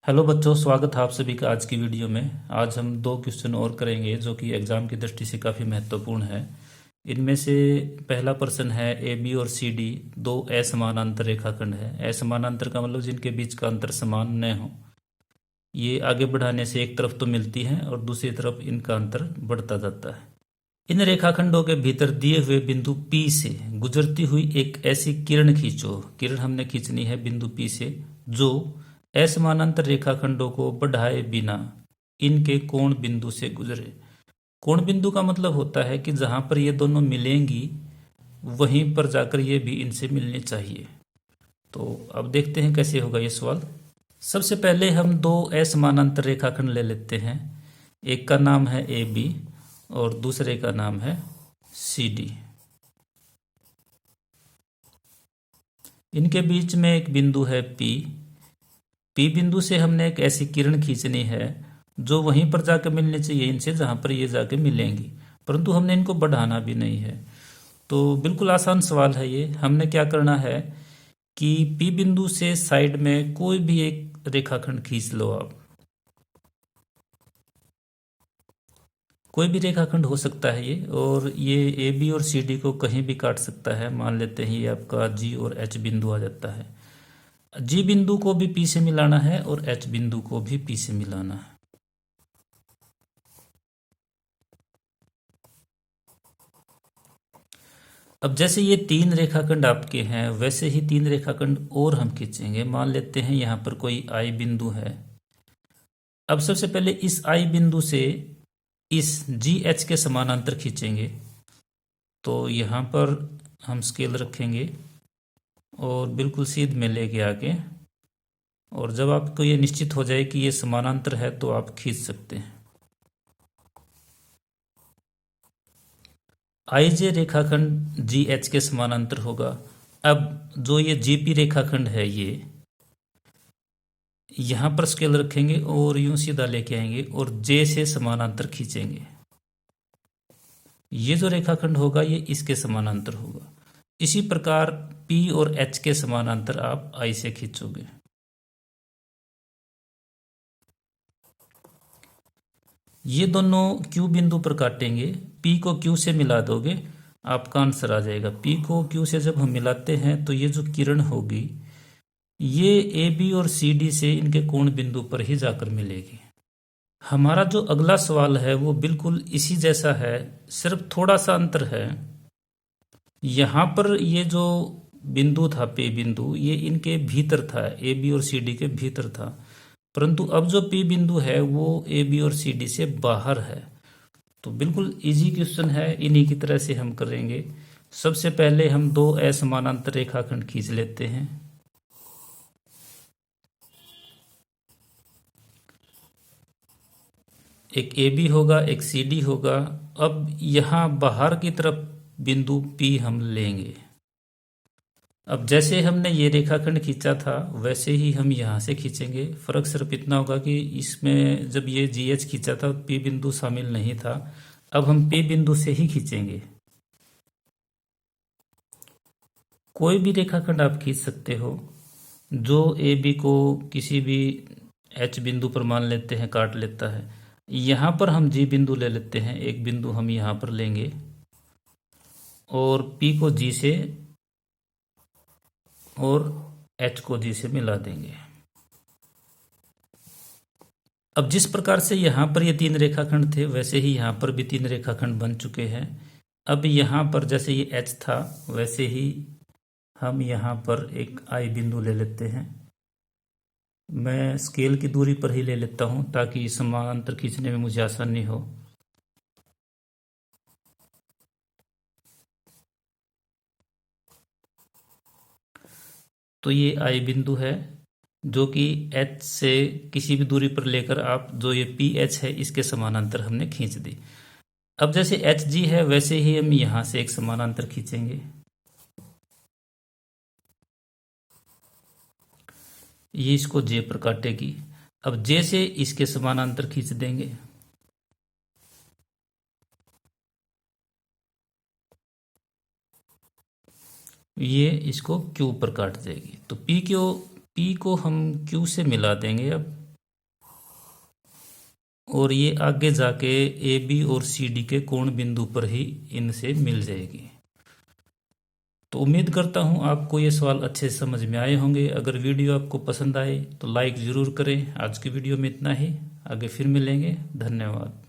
Hello बच्चों, स्वागत है आप सभी का आज की वीडियो में। आज हम दो क्वेश्चन और करेंगे जो कि एग्ज़ाम की दृष्टि से काफ़ी महत्वपूर्ण है। इनमें से पहला प्रश्न है, ए बी और सी डी दो असमानांतर रेखाखंड है। असमानांतर का मतलब जिनके बीच का अंतर समान न हो। ये आगे बढ़ाने से एक तरफ तो मिलती हैं और दूसरी तरफ इनका अंतर बढ़ता जाता है। इन रेखाखंडों के भीतर दिए हुए बिंदु P से गुजरती हुई एक ऐसी किरण खींचो। किरण हमने खींचनी है बिंदु P से, जो असमानांतर रेखाखंडों को बढ़ाए बिना इनके कोण बिंदु से गुजरे। कोण बिंदु का मतलब होता है कि जहां पर ये दोनों मिलेंगी वहीं पर जाकर ये भी इनसे मिलनी चाहिए। तो अब देखते हैं कैसे होगा ये सवाल। सबसे पहले हम दो असमानांतर रेखाखंड ले लेते हैं। एक का नाम है ए बी और दूसरे का नाम है सी डी। इनके बीच में एक बिंदु है पी। पी बिंदु से हमने एक ऐसी किरण खींचनी है जो वहीं पर जाकर मिलनी चाहिए इनसे, जहां पर ये जाके मिलेंगी, परंतु हमने इनको बढ़ाना भी नहीं है। तो बिल्कुल आसान सवाल है ये। हमने क्या करना है कि पी बिंदु से साइड में कोई भी एक रेखाखंड खींच लो आप। कोई भी रेखाखंड हो सकता है ये, और ये ए बी और सी डी को कहीं भी काट सकता है। मान लेते हैं ये आपका जी और एच बिंदु आ जाता है। जी बिंदु को भी पी से मिलाना है और एच बिंदु को भी पी से मिलाना है। अब जैसे ये तीन रेखाखंड आपके हैं, वैसे ही तीन रेखाखंड और हम खींचेंगे। मान लेते हैं यहाँ पर कोई आई बिंदु है। अब सबसे पहले इस आई बिंदु से इस जी एच के समानांतर खींचेंगे। तो यहाँ पर हम स्केल रखेंगे और बिल्कुल सीध में लेके आके, और जब आपको ये निश्चित हो जाए कि ये समानांतर है तो आप खींच सकते हैं। आई जे रेखाखंड जी एच के समानांतर होगा। अब जो ये जी पी रेखाखंड है, ये यहाँ पर स्केल रखेंगे और यूं सीधा लेके आएंगे और जे से समानांतर खींचेंगे। ये जो रेखाखंड होगा ये इसके समानांतर होगा। इसी प्रकार पी और एच के समानांतर आप आई से खींचोगे। ये दोनों क्यू बिंदु पर काटेंगे। पी को क्यू से मिला दोगे, आपका आंसर आ जाएगा। पी को क्यू से जब हम मिलाते हैं तो ये जो किरण होगी ये ए बी और सी डी से इनके कोण बिंदु पर ही जाकर मिलेगी। हमारा जो अगला सवाल है वो बिल्कुल इसी जैसा है, सिर्फ थोड़ा सा अंतर है। यहाँ पर ये जो बिंदु था पी बिंदु, ये इनके भीतर था, ए बी और सी डी के भीतर था, परंतु अब जो पी बिंदु है वो ए बी और सी डी से बाहर है। तो बिल्कुल इजी क्वेश्चन है, इन्हीं की तरह से हम करेंगे। सबसे पहले हम दो असमानांतर रेखाखंड खींच लेते हैं। एक ए बी होगा, एक सी डी होगा। अब यहाँ बाहर की तरफ बिंदु पी हम लेंगे। अब जैसे हमने ये रेखाखंड खींचा था वैसे ही हम यहाँ से खींचेंगे। फर्क सिर्फ इतना होगा कि इसमें जब ये जी एच खींचा था पी बिंदु शामिल नहीं था। अब हम पी बिंदु से ही खींचेंगे। कोई भी रेखाखंड आप खींच सकते हो जो ए बी को किसी भी एच बिंदु पर मान लेते हैं काट लेता है। यहाँ पर हम जी बिंदु ले लेते हैं, एक बिंदु हम यहाँ पर लेंगे और पी को जी से और एच को जी से मिला देंगे। अब जिस प्रकार से यहाँ पर ये तीन रेखाखंड थे वैसे ही यहाँ पर भी तीन रेखाखंड बन चुके हैं। अब यहाँ पर जैसे ये एच था वैसे ही हम यहाँ पर एक आई बिंदु ले लेते हैं। मैं स्केल की दूरी पर ही ले लेता हूँ ताकि समानांतर खींचने में मुझे आसानी हो। तो ये आई बिंदु है जो कि एच से किसी भी दूरी पर लेकर आप जो ये पी एच है इसके समानांतर हमने खींच दी। अब जैसे एच जी है वैसे ही हम यहाँ से एक समानांतर खींचेंगे। ये इसको जे पर काटेगी। अब जे से इसके समानांतर खींच देंगे। ये इसको क्यू पर काट देगी। तो पी को हम क्यू से मिला देंगे। अब और ये आगे जाके ए बी और सी डी के कोण बिंदु पर ही इनसे मिल जाएगी। तो उम्मीद करता हूँ आपको ये सवाल अच्छे से समझ में आए होंगे। अगर वीडियो आपको पसंद आए तो लाइक ज़रूर करें। आज की वीडियो में इतना ही, आगे फिर मिलेंगे। धन्यवाद।